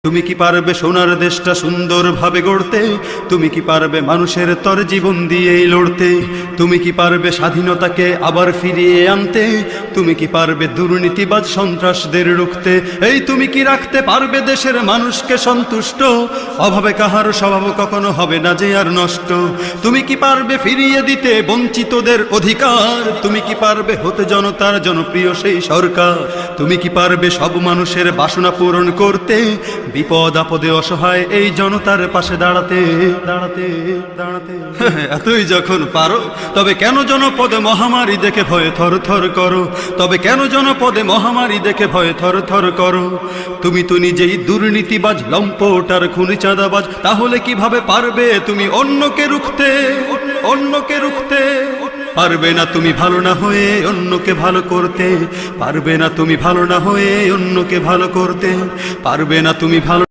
তুমি কি পারবে সোনার দেশটা সুন্দরভাবে গড়তে? তুমি কি পারবে মানুষের তর জীবন দিয়েই লড়তে? তুমি কি পারবে স্বাধীনতাকে আবার ফিরিয়ে আনতে? তুমি কি পারবে দুর্নীতিবাজ সন্ত্রাসদের রুখতে? এই তুমি কি রাখতে পারবে দেশের মানুষকে সন্তুষ্ট? অভাবে কাহার স্বভাব কখনো হবে না যে আর নষ্ট। তুমি কি পারবে ফিরিয়ে দিতে বঞ্চিতদের অধিকার? তুমি কি পারবে হতে জনতার জনপ্রিয় সেই সরকার? তুমি কি পারবে সব মানুষের বাসনা পূরণ করতে? বিপদ আপদে অসহায় এই জনতার পাশে দাঁড়াতে দাঁড়াতে দাঁড়াতে এতই যখন পারো, তবে কেন জনপদে মহামারী দেখে ভয়ে থর থর করো? তবে কেন জনপদে মহামারী দেখে ভয়ে থর থর করো? তুমি তো নিজেই দুর্নীতিবাজ, লম্পট আর খুনি চাঁদাবাজ, তাহলে কিভাবে পারবে তুমি অন্যকে রুখতে? অন্যকে রুখতে পারবে না তুমি ভালো না হয়ে অন্যকে ভালো করতে। পারবে না তুমি ভালো না হয়ে অন্যকে ভালো করতে। পারবে না তুমি ভালো